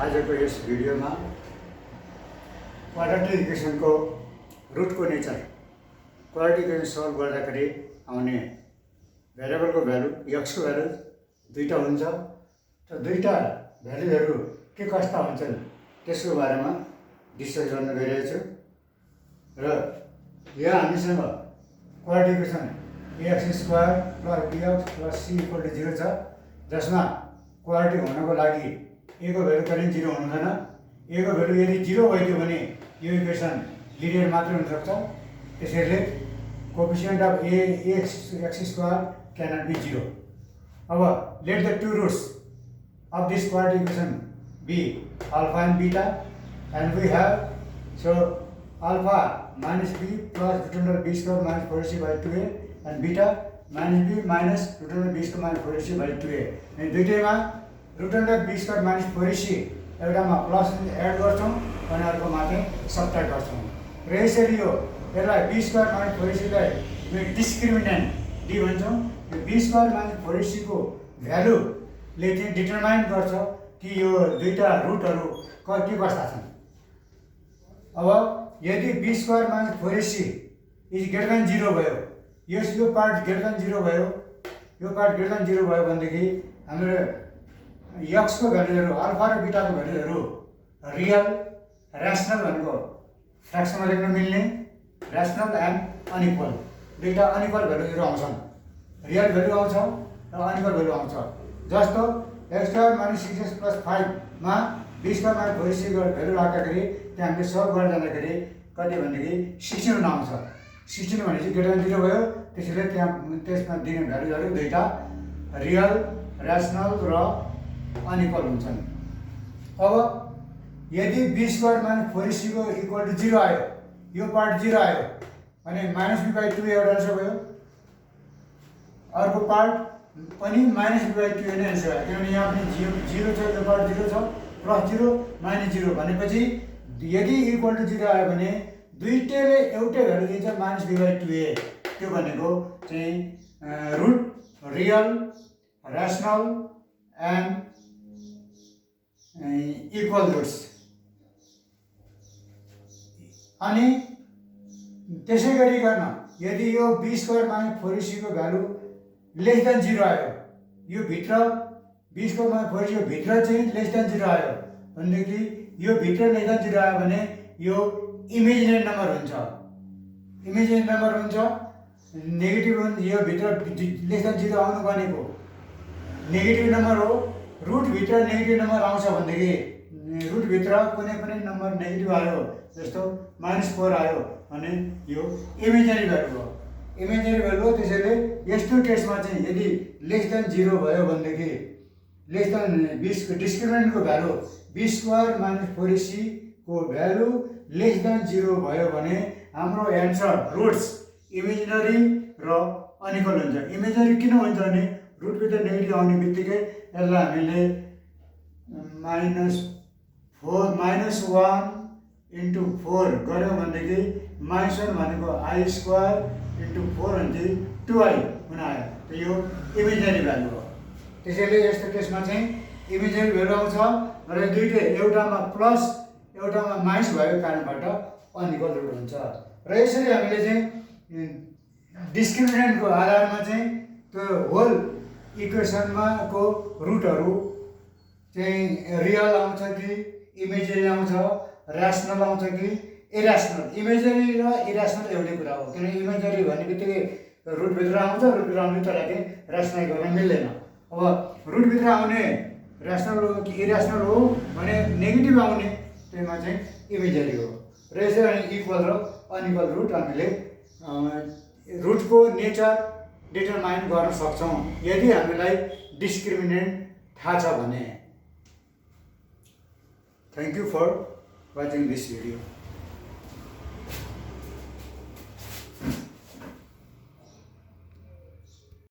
आजको यस भिडियोमा क्वाड्रेटिक इक्वेसनको रुटको नेचर क्वाड्रेटिक इक्वेसन सल्भ गर्दाखेरि आउने भेरिएबलको भ्यालु एक्सको भ्यालु दुईटा हुन्छ र दुईटा भ्यालुहरू के कस्ता हुन्छन् त्यसको बारेमा डिस्कस गर्न गइरहेको छु। र यहाँ हामीसँग quadratic equation ax² + bx + c = 0 छ, जसमा क्वाड्रेटिक हुनको लागि a को भ्यालु कहिले 0 हुनु हुँदैन। a को भ्यालु यदि 0 भइदियो भने यो इक्वेसन लिनियर मात्र हुन सक्छ। त्यसैले coefficient of ax² cannot be 0। अब let the two roots of this quadratic equation be alpha and beta, and we have so alpha minus b plus √b² minus 4ac by 2a and beta minus b minus √b² minus 4ac by 2a। अनि दुईटैमा √b² minus 4ac एउटामा plus add गर्छौं अनि अर्कोमा चाहिँ subtract गर्छौं। र यसरी यसलाई b² minus 4ac लाई हामी डिस्क्रिमिनेन्ट d भन्छौं। यो b² minus 4ac को भ्यालुले चाहिँ डिटरमाइन गर्छ कि यो दुईटा रुटहरू के कस्ता छन्। अब यदि b² minus 4ac is greater than 0 भयो, यो पार्ट ग्रेटर देन 0 भयो, यो पार्ट ग्रेटर देन 0 भयो भनेदेखि हाम्रो x को भ्यालुहरू अल्फा र बीटा को भ्यालुहरू रियल र्यासनल भनेको फ्र्याक्सनमा लेख्न मिल्ने र्यासनल एन्ड अनइक्वल दुईटा अनइक्वल भ्यालुहरू आउँछन्। रियल भ्यालु आउँछ र अनइक्वल भ्यालु आउँछ। जस्तो x² - 6x + 5 मा b² - 4ac को भ्यालु राख्दाखेरि त्यहाँ हामीले सल्भ गर्न जाँदाखेरि कति भनेदेखि 16 आउँछ। 16 भनेपछि ग्रेटर देन 0 भयो। त्यसैले त्यसमा दिने भ्यालुहरू दुईटा रियल र्यासनल र अनइक्वल हुन्छन्। अब यदि b² - 4ac को इक्वल टु 0 आयो, यो पार्ट 0 आयो भने -b/2 एउटा आन्सर भयो। अर्को पार्ट पनि -b/2 नै आन्सर आयो, किनभने यहाँ पनि 0 छ, यो पार्ट 0 छ, +0 -0 भनेपछि यदि इक्वल टु 0 आयो भने दुईटैले एउटै भ्यालु दिन्छ -b/2a। त्यो भनेको चाहिँ root real rational and equal roots. अनि त्यसै गरिकन यदि यो b² - 4ac को भ्यालु लेस देन 0 आयो, यो भित्र b² - 4ac को भित्र चाहिँ लेस देन 0 आयो भनेदेखि यो भित्र लेस देन 0 आयो भने यो इमेजिनरी नम्बर हुन्छ। इमेजिनरी नम्बर हुन्छ, नेगेटिभ हुन्छ। यो भित्र लेस देन 0 आउनु भनेको नेगेटिभ नम्बर हो। रुट भित्र नेगेटिभ नम्बर आउँछ भनेदेखि रुट भित्र कुनै पनि नम्बर नेगेटिभ आयो, जस्तो -4 आयो भने यो इमेजिनरी भ्यालु हो। इमेजिनरी भ्यालु हो। त्यसैले यस्तो केसमा चाहिँ यदि लेस देन 0 भयो भनेदेखि less than डिस्क्रिमिनेन्टको value b² - 4ac को भ्यालु लेस देन 0 भयो भने हाम्रो एन्सर रुट्स इमेजिनरी र अनइक्वल हुन्छ। इमेजिनरी किन हुन्छ भने रुटभित्र नेगेटिभ आउने बित्तिकै यसलाई हामीले -1 × 4 गऱ्यौँ भनेदेखि -1 भनेको i² × 4 भनेदेखि 2i हुन आयो। त यो इमेजिनरी भ्यालु हो। त्यसैले यस्तो केसमा चाहिँ इमेजिनरी भ्यालु आउँछ र दुईटै एउटामा प्लस एउटामा माइनस भएको कारणबाट अनइक्वल रुट हुन्छ। र यसरी हामीले चाहिँ डिस्क्रिमिनेन्टको आधारमा चाहिँ त्यो होल इक्वेसनमा को रुटहरू चाहिँ रियल आउँछ कि इमेजिनरी आउँछ, र्यासनल आउँछ कि इर्यासनल। इमेजिनरी र इर्यासनल एउटै कुरा हो, किनकि इमेजिनरी भन्ने बित्तिकै रुटभित्र आउँछ, रुटभित्र आउने तर चाहिँ र्यासनल गर्न मिल्दैन। अब रुटभित्र आउने र्यासनल हो कि इर्यासनल हो भने नेगेटिभ आउने त्यसमा चाहिँ इमेजिनरी हो। र यसरी इक्वल र अनइक्वल रुट हामीले रुटको नेचर डिटरमाइन गर्न सक्छौँ यदि हामीलाई डिस्क्रिमिनेन्ट थाहा छ भने। Thank you for watching this video.